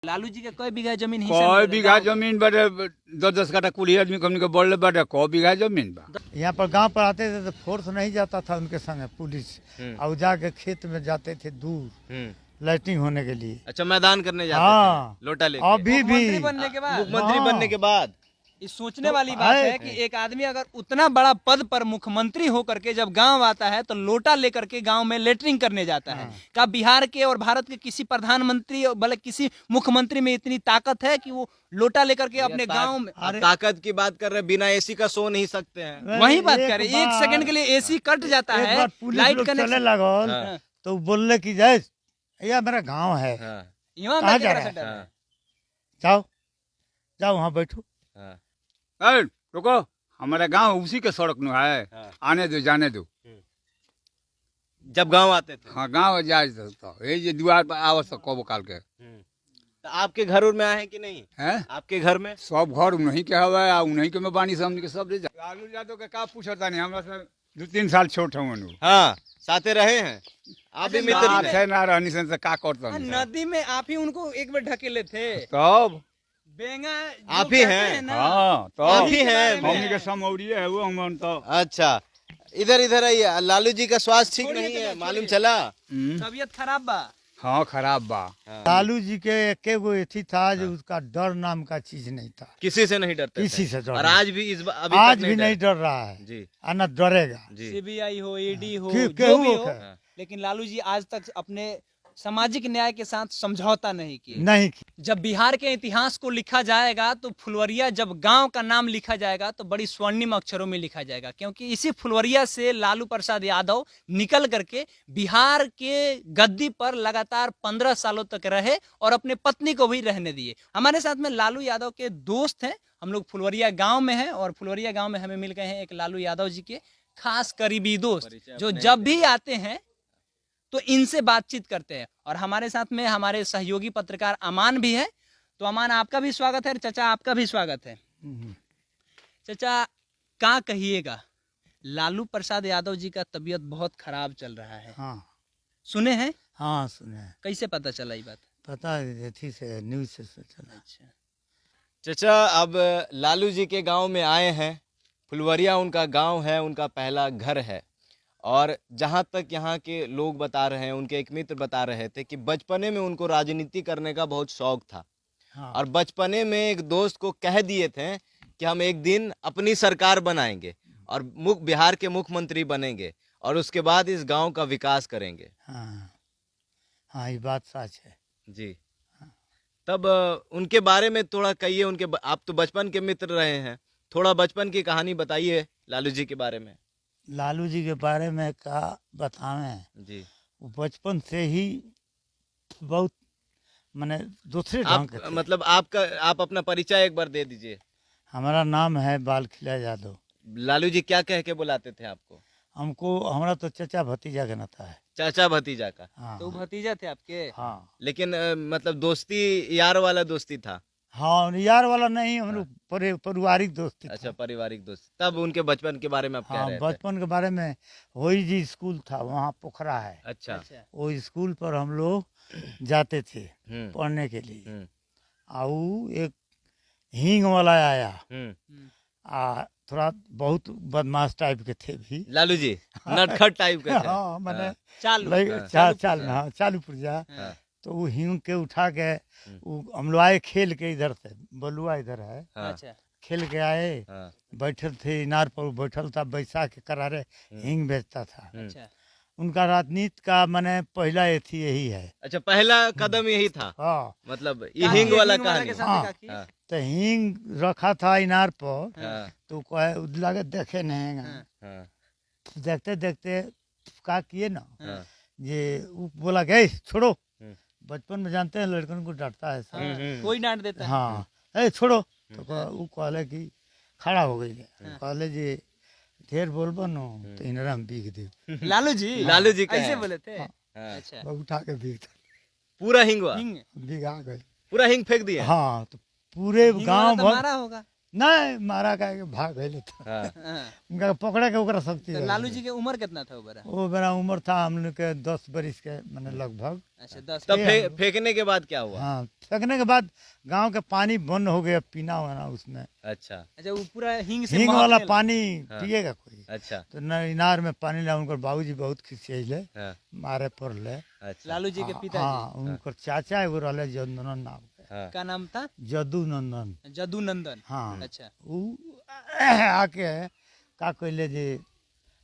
लालू जी के कई बीघा जमीन ही कई बीघा जमीन बाटे 10-10 कट्ठा कुली आदमी हमनी के बढ़ले बाटे कई बीघा जमीन बा। यहाँ पर गांव पर आते थे तो फोर्स नहीं जाता था उनके संग पुलिस, और जाके खेत में जाते थे दूर लाइटिंग होने के लिए। अच्छा, मैदान करने जाते हाँ, थे लोटा लेके। अभी भी मुख्यमंत्री बनने के बाद मुख्यमंत्री बनने के बाद ये सोचने वाली बात है कि एक आदमी अगर उतना बड़ा पद पर मुख्यमंत्री होकर के जब गांव आता है तो लोटा लेकर के गांव में लेटरिंग करने जाता है। क्या बिहार के और भारत के किसी प्रधानमंत्री बल्कि किसी मुख्यमंत्री में इतनी ताकत है कि वो लोटा लेकर के अपने गांव में? आप ताकत की बात कर रहे हैं, बिना एसी का सो नहीं सकते हैं। वही बात कर रहे, एक सेकंड के लिए एसी कट जाता है, लाइट चले कनेक्शन लगल तो बोलने की जय यह मेरा गांव है, यहाँ कहाँ का जा केकरा रहा से डर है? जाओ जाओ वहाँ बैठो। ए रुको, हमारा गांव उसी के सड़क में है, आने दो जाने दो। जब गांव आते थे हाँ गांव जाए तो ये द्वार पर आवत कबो काल के तो आपके घर में आए कि नहीं? हैं आपके घर में सब घर उन्हीं के हवे आ उन्हीं के में बानी से हमनी के सब ले जा। लालू यादव के का पूछता नहीं, हमरा से 2-3 साल छोट हवन। हाँ, साथे रहे हैं आप भी मित्र साथ थे। है ना रहनी से का करता हाँ, नहीं नदी में आप ही उनको एक बार ढकेले थे। तब बेंगा जो आप ही कहते हैं। ना, हाँ तो आप ही हैं। हमनी के समौरिये है वो हम तो अच्छा, इधर आइए। लालू जी का स्वास्थ्य ठीक छोड़िए नहीं तो है, ना, मालूम छोड़िए। चला? तबीयत खराब बा। हाँ खराब बा। लालू जी के एक गो एथी था जो उसका डर नाम का चीज नहीं था, किसी से नहीं डरते किसी थे। से डर और नहीं। आज भी अभी आज तक भी नहीं डरे। डर रहा है जी और न डरेगा। जी सीबीआई हो, ईडी हो, के- जो केहू भी हो हो, के। लेकिन लालू जी आज तक अपने सामाजिक न्याय के साथ समझौता नहीं किए। नहीं जब बिहार के इतिहास को लिखा जाएगा तो फुलवरिया, जब गांव का नाम लिखा जाएगा तो बड़ी स्वर्णिम अक्षरों में लिखा जाएगा, क्योंकि इसी फुलवरिया से लालू प्रसाद यादव निकल करके बिहार के गद्दी पर लगातार 15 सालों तक रहे और अपने पत्नी को भी रहने दिए। हमारे साथ में लालू यादव के दोस्त हैं, हम लोग फुलवरिया गांव में हैं और फुलवरिया गांव में हमें मिल गए हैं एक लालू यादव जी के खास करीबी दोस्त, जो जब भी आते हैं तो इनसे बातचीत करते हैं। और हमारे साथ में हमारे सहयोगी पत्रकार अमान भी है। तो अमान, आपका भी स्वागत है। चाचा, आपका भी स्वागत है। चाचा, क्या कहिएगा, लालू प्रसाद यादव जी का तबीयत बहुत खराब चल रहा है, हाँ सुने हैं? हाँ सुने, कैसे पता चला ये बात? पता है एथी से न्यूज से चला। अच्छा, चाचा, अब लालू जी के गांव में आए हैं। फुलवरिया उनका गांव है, उनका पहला घर है। और जहां तक यहाँ के लोग बता रहे हैं, उनके एक मित्र बता रहे थे कि बचपने में उनको राजनीति करने का बहुत शौक था। हाँ। और बचपने में एक दोस्त को कह दिए थे कि हम एक दिन अपनी सरकार बनाएंगे और बिहार के मुख्यमंत्री बनेंगे और उसके बाद इस गांव का विकास करेंगे। हाँ हाँ, ये बात सच है जी। तब उनके बारे में थोड़ा कहिए। आप तो बचपन के मित्र रहे हैं, थोड़ा बचपन की कहानी बताइए लालू जी के बारे में। लालू जी के बारे में का बतावें। जी, वो बचपन से ही बहुत माने दूसरे ढंग के आप थे। मतलब आप अपना परिचय एक बार दे दीजिए। हमारा नाम है बालखिला यादव। लालू जी क्या कह के बुलाते थे आपको? हमको हमारा तो चचा भतीजा का नाता है। चाचा भतीजा का। हाँ तो भतीजा थे आपके? हाँ लेकिन मतलब दोस्ती यार वाला दोस्ती था। हाँ, यार वाला नहीं, हम लोग पारिवारिक दोस्ती था। अच्छा, पारिवारिक दोस्ती। तब उनके बचपन के बारे में आप कह हाँ, रहे थे। बचपन के बारे में वही जी स्कूल था, वहाँ पोखरा है। अच्छा। वो स्कूल पर हम लोग जाते थे हम्म पढ़ने के लिए। हम्म और एक हींग वाला आया, हम्म। थोड़ा बहुत बदमाश टाइप के थे भी। लालू जी नटखट टाइप के थे। हाँ मैंने चालू चालू पुर्जा। हाँ, तो वो हींग के उठा के वो हम लोग आए खेल के, इधर से बलुआ इधर है, हाँ, अच्छा, खेल के आए, हाँ, बैठे थे इनार पर, बैठल था बैसाख के करारे हींग बेचता था। अच्छा। उनका राजनीति का मैंने पहला एथी यही है। अच्छा, पहला कदम यही था। हाँ, मतलब ये हींग वाला कहानी। के साथ हाँ। देखा कि? हाँ, तो हींग रखा था इनार पर, हाँ, तो कहे लगे देखे नहीं, हाँ। हाँ, देखते देखते का किए ना, हाँ, ये वो बोला गए छोड़ो। हम्म। बचपन में जानते हैं लड़कन को डांटता है सब। हाँ, कोई डांट देता है। हाँ, ए छोड़ो। तो वो कहले कि खड़ा हो गई, कहले जी ढेर बोलबो नो तो इनरा हम बीग दे। लालू जी का ऐसे है। बोले थे? हाँ। अच्छा, वो उठा के बीग पूरा हिंग हुआ? हिंग बीघा गए। पूरा हिंग फेंक दिया? हाँ, तो पूरे हिंग गांव वाला तो भर मारा होगा। नहीं मारा का के भाग गए तो हाँ। हाँ। उनका पकड़े के ओकरा शक्ति तो रहे। लालू जी के उम्र कितना था वो बड़ा? वो मेरा उम्र था हम लोग के 10 बरिस के मैंने लगभग। अच्छा 10। तब फेंकने के बाद क्या हुआ? हाँ फेंकने के बाद गांव के पानी बंद हो गया पीना वाना उसमें। अच्छा अच्छा वो पूरा हींग से हींग वाला महकने लगा। पानी हाँ। पिएगा कोई? अच्छा तो न इनार में पानी ला उनकर बाबूजी बहुत खिसियले हाँ मारे पड़ले। अच्छा लालू जी के पिताजी हाँ उनकर चाचा एगो रहले जदुनंदन नाम के। हाँ का नाम था? जदुनंदन। जदू नंदन। हाँ अच्छा उ आके का कहले जे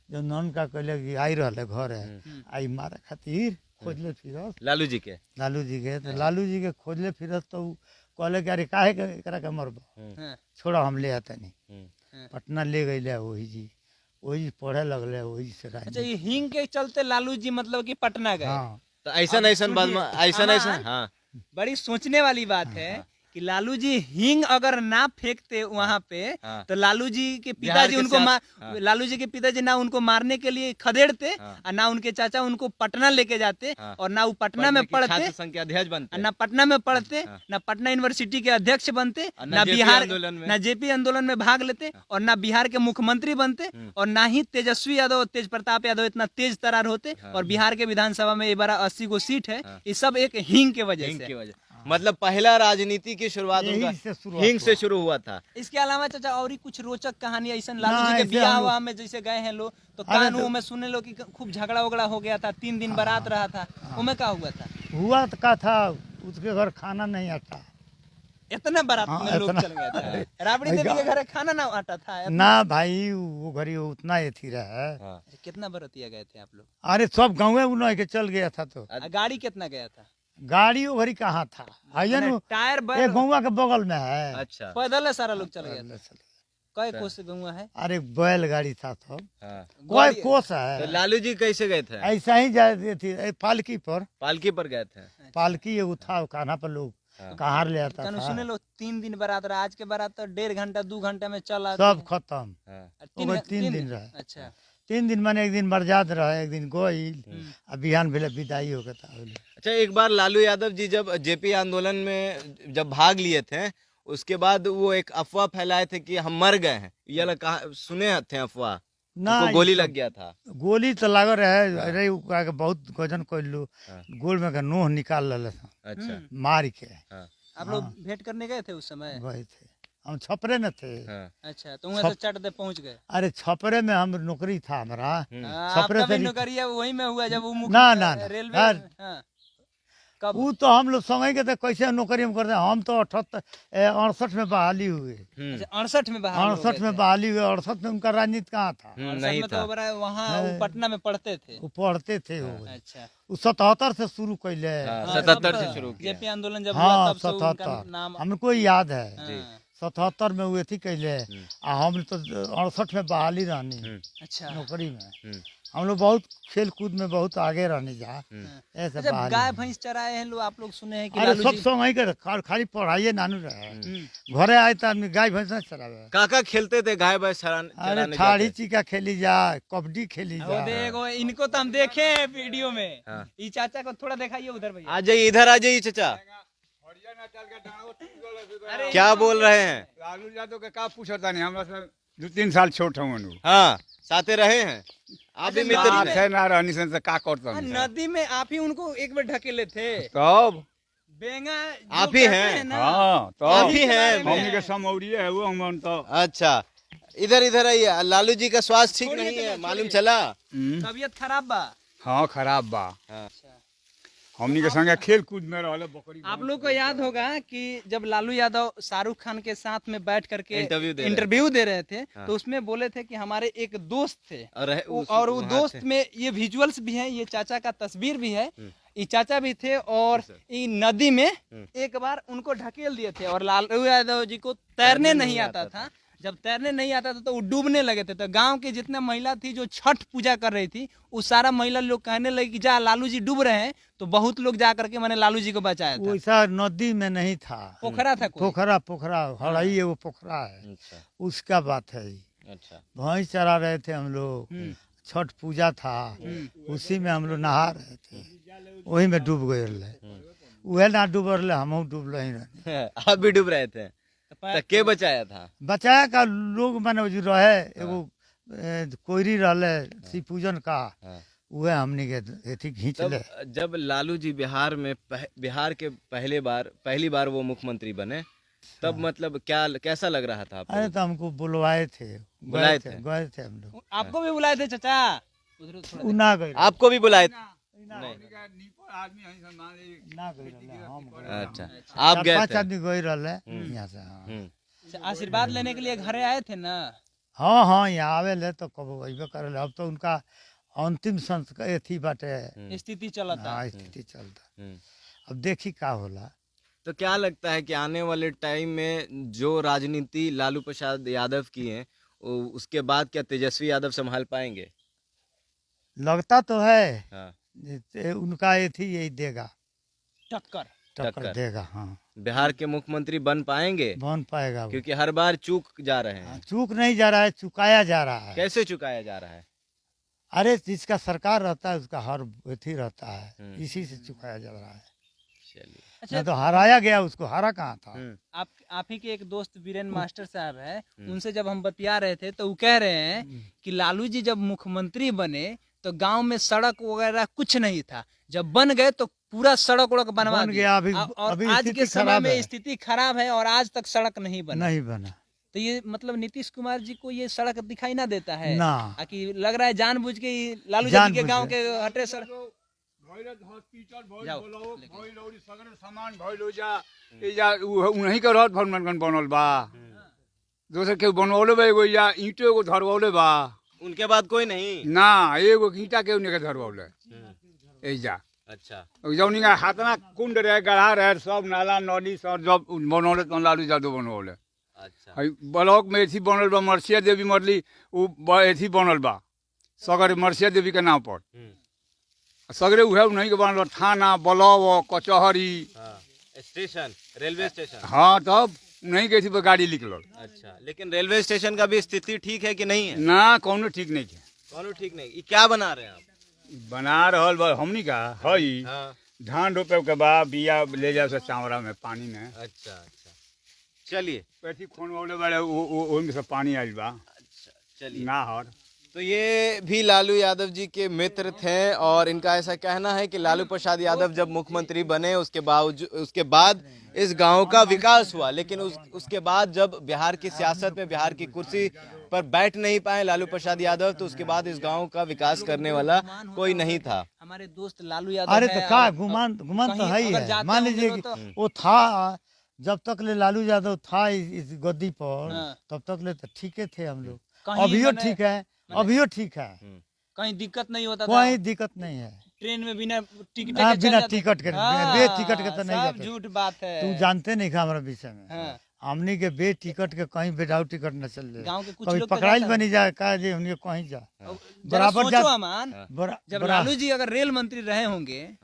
जो नन का कहले कि आई रहले घर है आई मारे खातिर खोजले फिरस लालू जी के लालू जी के। तो लालू जी के खोजले फिरस तो उ कहले कि अरे काहे के एकरा के मरबो, हाँ। छोड़ा हम ले आते नहीं। हम्म। पटना ले गईले वही जी पढ़े लगले वही से अच्छा राजनीति। ये हींग के चलते लालू जी मतलब कि पटना गए। हाँ तो ऐसा ऐसा बात में ऐसा हमार- हाँ बड़ी सोचने वाली बात है कि लालू जी हींग अगर ना फेंकते वहाँ पे हाँ। तो लालू जी के बिहार पिताजी के उनको साथ- लालू जी के पिताजी ना उनको मारने के लिए खदेड़ते हाँ। और ना उनके चाचा उनको पटना लेके जाते हाँ। और ना वो पटना में पढ़ते छात्र संघ के अध्यक्ष बनते और ना पटना में पढ़ते हाँ। ना पटना यूनिवर्सिटी के अध्यक्ष बनते और ना JP बिहार आंदोलन में। ना जेपी आंदोलन में भाग लेते और ना बिहार के मुख्यमंत्री बनते और ना ही तेजस्वी यादव तेज प्रताप यादव इतना तेज तरार होते और बिहार के विधानसभा में ये बार 80 गो सीट है। ये सब एक हींग के वजह हिंग से। की वजह मतलब पहला राजनीति की शुरुआत यही उनका से शुरुआत हिंग से शुरू हुआ था। इसके अलावा चाचा और ही कुछ रोचक कहानी ऐसा लालू ना, जी के ऐसे बियाह हम लोग- हुआ में जैसे गए हैं लोग तो अरे कानू तो- में सुने लो कि खूब झगड़ा वगड़ा हो गया था, 3 दिन बारात रहा था, उनमें क्या हुआ था? हुआ तो का था उसके घर खाना नहीं आता इतना बारात हाँ, में लोग इतना- चल गया था। राबड़ी देवी के घर खाना ना आता था। ना भाई वो घड़ी उतना ये थी रहा है। हाँ। कितना बरतिया गए थे आप लोग? अरे सब गाँव उन्हें के चल गया था तो गाड़ी कितना गया था? गाड़ी वो घड़ी कहाँ था है माने टायर एक बैल गौवा के बगल में है। अच्छा पैदल है सारा लोग चल गया था। कई कोस से गौवा है? अरे बैल गाड़ी था सब हाँ। कोई कोस तो है लालू जी कैसे गए थे? ऐसा ही जाती थी पालकी पर। पालकी पर गए थे। पालकी एगो था कान्हा पर लोग हाँ। कहार ले आता कानू था सुने लो 3 दिन बारात रहा, आज के बारात तो 1.5 घंटा 2 घंटा में चला। सब खत्म। हाँ। ओकर 3 दिन रहे। अच्छा 3 दिन माने एक दिन मरजाद रहे एक दिन गोइल आ बिहान भेले विदाई हो गया। अच्छा एक बार लालू यादव जी जब जेपी आंदोलन में जब भाग लिए थे उसके बाद वो एक अफवाह फैलाए थे कि हम मर गए हैं। ये लोग कहा सुने थे अफवाह? ना उनको गोली लग गया था। गोली तो लागल रहे। अरे उ का के बहुत गजन कइलू हाँ। गोल में के नोह निकाल लेले सन, अच्छा मार के हाँ आप लोग भेंट करने गए थे उस समय? गए थे। हम छपरे में थे। हाँ अच्छा तो वहाँ से चट दे पहुँच गए। अरे छपरे में हम नौकरी था हमारा। आपका छपरे भी से नौकरिया वही में हुआ जब वो ना, ना, ना। रेलवे यार। में? हाँ। कब? वो तो हम लोग समय के तो कैसे नौकरी में करते। हम तो 68 में बहाली हुए। अच्छा 68 में बहाल हो 68 गए में थे। बहाली हुए। 68 में उनका राजनीति कहाँ था? 68 नहीं में था। तो बड़ा वहाँ वो पटना में पढ़ते थे। वो पढ़ते थे वो। अच्छा वो 77 से शुरू कैले। हाँ, हाँ, 77 तब से शुरू किया। जेपी आंदोलन जब हुआ हाँ तब से उनका 77 नाम। हमको याद है। हाँ, 77 में हुए थी कैले। आ हम तो 68 में बहाली रहनी अच्छा नौकरी में। हम लोग बहुत खेल कूद में बहुत आगे रहनी जा ऐसे जब बहाली गाय में। भैंस चराए हैं लोग, आप लोग सुने हैं कि अरे लालू सब जी समय के खाली पढ़ाइए नानू रहे। घरे आए तो आदमी गाय भैंस नहीं चरावे। काका खेलते थे गाय भैंस चराने अरे ठाड़ी चिका खेली जा, कबड्डी खेली वो जा। देखो इनको तो हम देखे हैं वीडियो में। हाँ। ये चाचा को थोड़ा दिखाइए उधर भैया। आ जाइए इधर आ जाइए चाचा। अरे क्या बोल रहे हैं? लालू यादव के का पूछता नहीं हमरा से 2-3 साल छोट हूँ। हाँ साथे रहे हैं आप भी मित्र नदी थे। थे ना रहनी सन से का करता हाँ, नदी में आप ही उनको एक बार ढकेले थे। तब बेंगा जो आप ही कहते हैं? ना, हाँ तो आप ही हैं। हमनी के समौरिये है वो हम तो अच्छा इधर इधर आइए। लालू जी का स्वास्थ्य ठीक नहीं है मालूम चला? तबीयत खराब बा। हाँ खराब बा। हाँ। हमनी के संगे खेल कूद में रहले बकरी। आप लोग को याद होगा कि जब लालू यादव शाहरुख खान के साथ में बैठ करके इंटरव्यू दे रहे थे तो उसमें बोले थे कि हमारे एक दोस्त थे और और वो दोस्त में ये विजुअल्स भी हैं, ये चाचा का तस्वीर भी है, ये चाचा भी थे और ये नदी में एक बार उनको ढकेल दिए थे और लालू यादव जी को तैरने नहीं आता था। जब तैरने नहीं आता था तो वो डूबने लगे थे। तो गांव के जितने महिला थी जो छठ पूजा कर रही थी वो सारा महिला लोग कहने लगे कि जा लालू जी डूब रहे हैं। तो बहुत लोग जा करके मैंने लालू जी को बचाया था। वैसा नदी में नहीं था, पोखरा था कोई? पोखरा हड़ाई है वो पोखरा है। अच्छा उसका बात है। अच्छा भैंस चरा रहे थे हम लोग, छठ पूजा था, उसी में हम लोग नहा रहे थे, वही में डूब गए रहे। वह ना डूब रहे हम डूब रहे। आप भी डूब रहे थे? तो के बचाया था? बचाया का लोग माने जो रहे एगो कोयरी रहले शिव पूजन का हाँ। उहे हमनी के एथी खींच ले। तब जब लालू जी बिहार में बिहार के पहली बार वो मुख्यमंत्री बने, तब मतलब क्या कैसा लग रहा था आपको? अरे तो हमको बुलवाए थे, बुलाए थे? गए थे हम लोग। आपको भी बुलाए थे चाचा? उधर थोड़ा उ ना गए, आपको भी बुलाए थे? ना गए रहले, हम गए। अच्छा, आप गए 4-5 थे? आदमी गए रहले यहाँ से। हाँ अच्छा, आशीर्वाद लेने के लिए घरे आए थे ना? हाँ हाँ, यहाँ आवे ले तो कब अइबे करे। अब तो उनका अंतिम संस्कार एथी बाटे, स्थिति चलता। हाँ स्थिति चलता। हम्म। अब देखी का होला। तो क्या लगता है कि आने वाले टाइम में जो राजनीति लालू प्रसाद यादव की है, उसके बाद क्या तेजस्वी यादव संभाल पाएंगे? लगता तो है हाँ। उनका एथी यही देगा, टक्कर। टक्कर देगा। हाँ बिहार के मुख्यमंत्री बन पाएंगे? बन पाएगा वो। क्योंकि हर बार चूक जा रहे हैं। चूक नहीं जा रहा है, चुकाया जा रहा है। कैसे चुकाया जा रहा है? अरे जिसका सरकार रहता है उसका हर एथी रहता है, हम्म। इसी से चुकाया जा रहा है। चलिए। अच्छा, ना तो हराया गया, उसको हरा कहाँ था। आप ही के एक दोस्त वीरेन मास्टर साहब है, उनसे जब हम बतिया रहे थे तो वो कह रहे हैं कि लालू जी जब मुख्यमंत्री बने तो गांव में सड़क वगैरह कुछ नहीं था, जब बन गए तो पूरा सड़क उड़क बनवा बन दिए। गया। अभी और अभी आज स्थिति के समय खराब में है। स्थिति खराब है और आज तक सड़क नहीं बना। नहीं बना। तो ये मतलब नीतीश कुमार जी को ये सड़क दिखाई ना देता है ना। कि लग रहा है जानबूझ के ही लालू जी के जानबूझ गांव के। के हटे सड़क। जाओ, सामान भइल जा एजा उन्हीं के रहत भवन बनल बा। दोसर के बनवले बा, एगो या ईंटो एगो धरवले बा उनके बाद कोई नहीं? ना, एगो ईंटा के उन्हीं के धरवले एजा। अच्छा। जौनी का हाथना कुंड रहे, गढ़ा रहे, सब नाला नदी सब जब बनौले तो लालू यादव बनौले। अच्छा। ब्लॉक में एथी बनल बा, मरसिया देवी मरली उ एथी बनल बा सगर मरसिया देवी के नाम पर। सगरे उहे उन्हीं के बनल बा, थाना ब्लॉक कचहरी। Station, railway station. हाँ, तब उन्हीं के एथी पर गाड़ी निकलल। अच्छा, लेकिन रेलवे स्टेशन का भी स्थिति ठीक है कि नहीं है? ना, कौनो ठीक नहीं है। कौनो ठीक नहीं। ये क्या बना रहे हैं आप? बना रहल बा हमनी का हई हाँ। धान रोपे के बाद बिया ले जाओ से चावड़ा में पानी में। अच्छा अच्छा, चलिए। पेटी फोन वाले बड़े ओहिमे से पानी आइल बा। अच्छा, चलिए। नाहर। तो ये भी लालू यादव जी के मित्र थे और इनका ऐसा कहना है कि लालू प्रसाद यादव जब मुख्यमंत्री बने उसके बाद इस गांव का विकास हुआ, लेकिन उसके बाद जब बिहार की सियासत में बिहार की कुर्सी पर बैठ नहीं पाए लालू प्रसाद यादव, तो उसके बाद इस गांव का विकास करने वाला कोई नहीं था। हमारे दोस्त लालू यादव अरे है, तो का और गुमान तो कहीं है ही अगर है। जाते मान होंगे लीजिए तो- कि वो था, जब तक ले लालू यादव था इस गद्दी पर, हाँ। तब तक ले तो ठीक थे हम लोग। कहीं अभियो मने- ठीक है, अभियो ठीक है, कहीं दिक्कत नहीं होता था। कोई दिक्कत नहीं है। ट्रेन में बिना टिकट हाँ, के चल बिना जाते। टिकट के, हाँ, बे टिकट के तो नहीं सब जाते। झूठ बात है। तू जानते नहीं का हमारा विषय में। हाँ। हमनी के बे टिकट के कहीं विदाउट टिकट न चल जाए। गांव के कुछ कभी लोग तो पकड़ाइल जाता है। बनी जाए का जे हमनी के कहीं जा जरा बराबर सोचो जा। अमान, जब बरा- लालू जी अगर रेल मंत्री रहे होंगे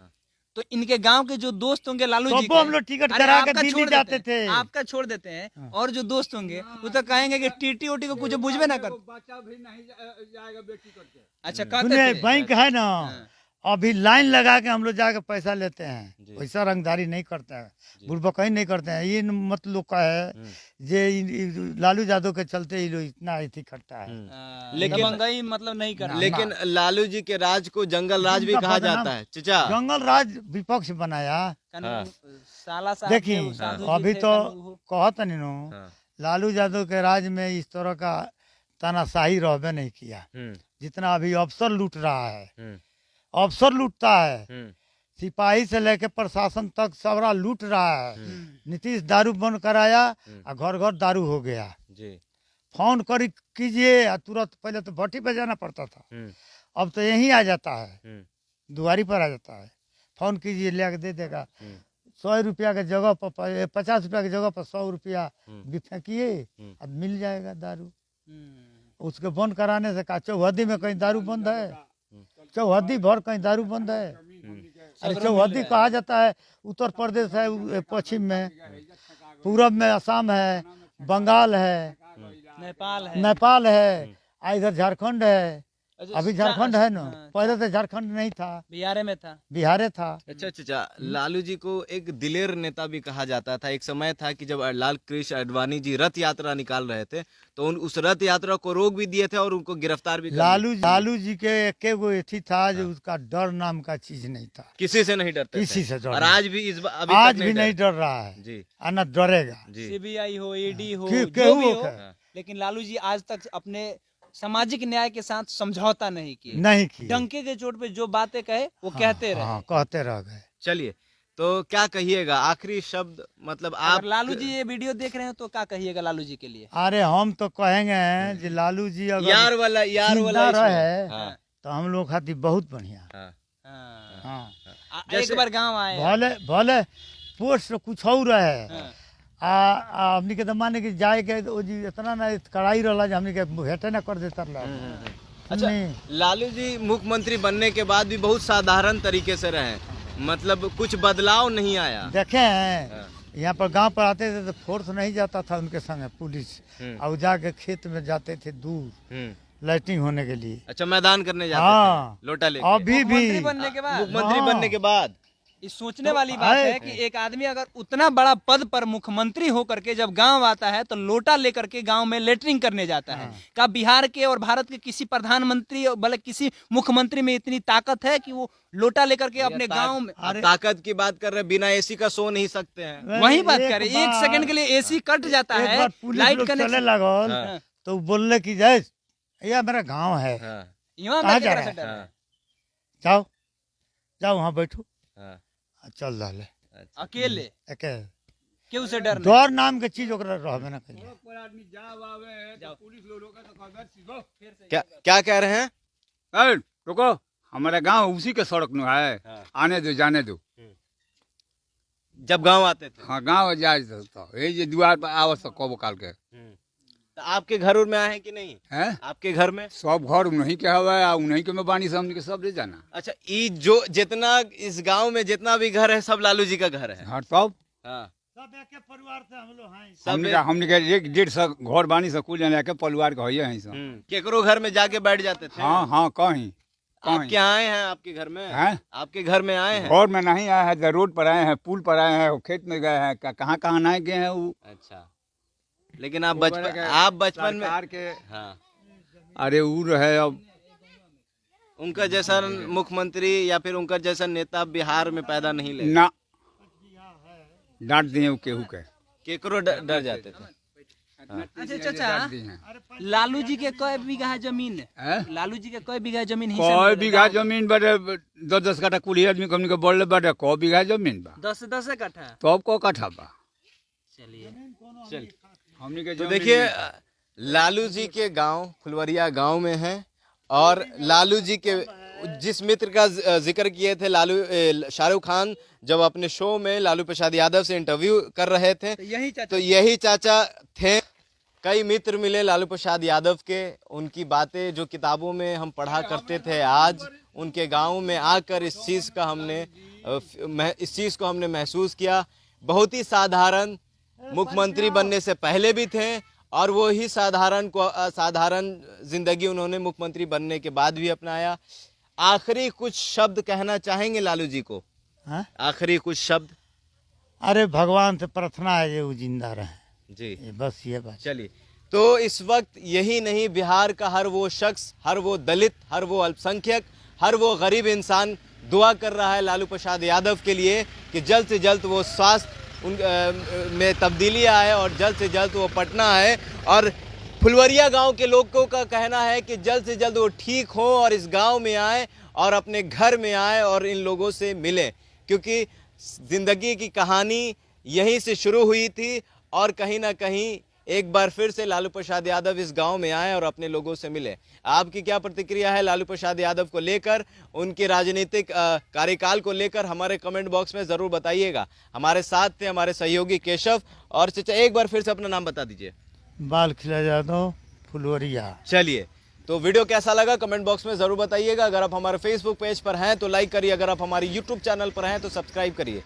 तो इनके गांव के जो दोस्त होंगे लालू जी सबको के, हम लोग टिकट अरे करा के आपका दिल्ली छोड़ जाते देते हैं, थे। आपका छोड़ देते हैं, और जो दोस्त होंगे वो तो कहेंगे कि टीटी ओटी को कुछ बुझबे ना कर। बच्चा भी नहीं जाएगा बेटी करके। अच्छा, कहते सुनिए, थे। बैंक है ना, अभी लाइन लगा के हम लोग जाके पैसा लेते हैं। वैसा रंगदारी नहीं करते हैं, बुड़बकई नहीं करते हैं। ये मत लोग का है जे लालू यादव के चलते ही लोग इतना इथी करता है। लेकिन- दबंगई मतलब नहीं करना। लेकिन लालू जी के राज को जंगल राज भी उनका कहा बदनाम- जाता है चचा। जंगल राज विपक्ष बनाया। साला साहब देखिए, थे, साधु जी अभी थे, तो कानू- कहत नहीं नो, हाँ। लालू यादव के राज में इस तरह का तानाशाही रहबे नहीं किया जितना अभी अफसर लूट रहा है। अफसर लूटता है, सिपाही से लेके प्रशासन तक सबरा लूट रहा है। नीतीश दारू बंद कराया और घर घर दारू हो गया। जी। फोन करी कीजिए और तुरंत, पहले तो भट्टी पे जाना पड़ता था, अब तो यहीं आ जाता है, दुआरी पर आ जाता है। फोन कीजिए, ले के दे देगा। 100 रुपया के जगह पर 50 रुपया की जगह पर 100 रुपया भी फेंकिए, अब मिल जाएगा दारू। उसके बंद कराने से का चौहदी में कहीं दारू बंद है? चौहदी भर कहीं दारू बंद है? अरे चौहदी कहा जाता है उत्तर प्रदेश है, पश्चिम में, पूरब में असम है, बंगाल है, नेपाल है। नेपाल है, इधर झारखंड है, अच्छा, अभी झारखंड है ना, पहले तो झारखंड नहीं था, बिहार में था। बिहारे था। अच्छा चाचा, लालू जी को एक दिलेर नेता भी कहा जाता था। एक समय था कि जब लाल कृष्ण आडवाणी जी रथ यात्रा निकाल रहे थे तो उस रथ यात्रा को रोक भी दिए थे और उनको गिरफ्तार भी कर लिया। लालू जी के एक वो एथी था जो उसका डर नाम का चीज नहीं था, किसी से नहीं डरते किसी थे। से डर और नहीं। आज भी अभी आज तक भी नहीं डरे। डर रहा है जी और न डरेगा। जी सीबीआई हो, ईडी हो, कि- जो केहू भी हो हो, के। लेकिन लालू जी आज तक अपने सामाजिक न्याय के साथ समझौता नहीं किए। नहीं किए। डंके के चोट पे जो बातें कहे वो कहते रहे। हाँ, कहते रह गए। चलिए, तो क्या कहिएगा आखिरी शब्द, मतलब आप अगर लालू जी ये वीडियो देख रहे हो तो क्या कहिएगा लालू जी के लिए? अरे हम तो कहेंगे कि लालू जी अगर यार वाला जिंदा इसमें। रहे हाँ, तो हम लोग खातिर बहुत बढ़िया। हाँ, हाँ। हाँ, एक बार गांव आए। भले भले पोस्ट कुछ और रहे हाँ। हमनी के तो माने कि जाए के ओ जी इतना ना कड़ाई रहला जे हमनी के भेटे ना कर देता रहा। अच्छा, लालू जी मुख्यमंत्री बनने के बाद भी बहुत साधारण तरीके से रहे, मतलब कुछ बदलाव नहीं आया। देखे हैं हाँ। यहाँ पर गांव पर आते थे तो फोर्स नहीं जाता था उनके संग पुलिस, और जाके खेत में जाते थे दूर लाइटिंग होने के लिए। अच्छा, मैदान करने जाते हाँ। थे लोटा लेके। अभी मुख्यमंत्री भी बनने के बाद मुख्यमंत्री हाँ। बनने के बाद ये सोचने वाली बात है कि एक आदमी अगर उतना बड़ा पद पर मुख्यमंत्री होकर के जब गांव आता है तो लोटा लेकर के गांव में लेटरिंग करने जाता है। क्या बिहार के और भारत के किसी प्रधानमंत्री बल्कि किसी मुख्यमंत्री में इतनी ताकत है कि वो लोटा लेकर के अपने गांव में? आप ताकत की बात कर रहे हैं, बिना एसी का सो नहीं सकते हैं। वही बात एक कर रहे, बार- एक सेकंड के लिए एसी कट जाता एक है, बार पुलिस लाइट लोग चले कनेक्शन। लगल हाँ। तो बोलने की जाए यह मेरा गांव है, हाँ, यहाँ कहाँ का जा केकरा रहा से डर है? हाँ, जाओ जाओ वहाँ बैठो, हाँ, चल रहा अच्छा। अकेले एके क्यों से डर नहीं? डर नाम के चीज ओकरा रहबे ना करिए। क्या क्या कह रहे हैं? ए, रुको, हमारा गांव उसी के सड़क में है। हाँ। आने दो, जाने दो। जब गांव आते थे हाँ, गांव जाए तो ये जे द्वार पर आवत तो कबो काल के तो आपके घर में आए हैं कि नहीं? हैं, आपके घर में? सब घर उन्हीं के हवा है, उन्हीं के में बानी से हमनी के सब ले जाना। अच्छा, ये जो जितना इस गांव में जितना भी घर है सब लालू जी का घर है। हाँ, तब हाँ, सब एके परिवार से हम लोग हैं। सब हमने के 1-1.5 घर बानी से कुल जाने के परिवार के है हैं सब। केकरो घर में जाके बैठ जाते थे। हाँ हाँ, कहीं आप कहीं क्या आए हैं आपके घर में? हैं? आपके घर में आए हैं? घर में नहीं आए हैं, रोड पर आए हैं, पुल पर आए हैं, वो खेत में गए हैं, कहाँ कहाँ नहीं गए हैं वो। अच्छा, लेकिन आप बचपन में सरकार के हाँ, अरे वो रहे अब उनका जैसा मुख्यमंत्री या फिर उनका जैसा नेता बिहार में पैदा नहीं ले। ना डांट दिए वो केहू के। केकरो डर जाते थे। अच्छा चाचा, डांट दिए हैं। लालू जी के कई बीघा है जमीन? हैं? लालू जी के कई बीघा जमीन हिस्से कई में बीघा जमीन बड़े 10-10 कट्ठा कुली आदमी हमने के बोल बड़े कई बीघा जमीन बा 10 कट्ठा। तब को कट्ठा बा चलिए, चल, हमने के तो जमीन देखिए लालू जी के गांव फुलवरिया गांव में है और लालू जी के जिस मित्र का जिक्र किए थे शाहरुख खान जब अपने शो में लालू प्रसाद यादव से इंटरव्यू कर रहे थे तो यही चाचा थे। कई मित्र मिले लालू प्रसाद यादव के, उनकी बातें जो किताबों में हम पढ़ा करते थे आज उनके गांव में आकर इस चीज़ को हमने महसूस किया। बहुत ही साधारण मुख्यमंत्री बनने से पहले भी थे और वो ही साधारण जिंदगी उन्होंने मुख्यमंत्री बनने के बाद भी अपनाया। आखिरी कुछ शब्द कहना चाहेंगे लालू जी को? हाँ? आखिरी कुछ शब्द? अरे भगवान से प्रार्थना है जो जिंदा रहे जी, बस ये बात। चलिए, तो इस वक्त यही नहीं, बिहार का हर वो शख्स, हर वो दलित, हर वो अल्पसंख्यक, हर वो गरीब इंसान दुआ कर रहा है लालू प्रसाद यादव के लिए कि जल्द से जल्द वो स्वास्थ्य में तब्दीली आए और जल्द से जल्द वो पटना आए। और फुलवरिया गांव के लोगों का कहना है कि जल्द से जल्द वो ठीक हो और इस गांव में आए और अपने घर में आए और इन लोगों से मिले, क्योंकि ज़िंदगी की कहानी यहीं से शुरू हुई थी और कहीं ना कहीं एक बार फिर से लालू प्रसाद यादव इस गांव में आए और अपने लोगों से मिले। आपकी क्या प्रतिक्रिया है लालू प्रसाद यादव को लेकर, उनके राजनीतिक कार्यकाल को लेकर? हमारे कमेंट बॉक्स में ज़रूर बताइएगा। हमारे साथ थे हमारे सहयोगी केशव और चाचा, एक बार फिर से अपना नाम बता दीजिए। बाल खिला यादव, फुलवरिया। चलिए, तो वीडियो कैसा लगा कमेंट बॉक्स में ज़रूर बताइएगा। अगर आप हमारे फेसबुक पेज पर हैं तो लाइक करिए, अगर आप हमारे यूट्यूब चैनल पर हैं तो सब्सक्राइब करिए।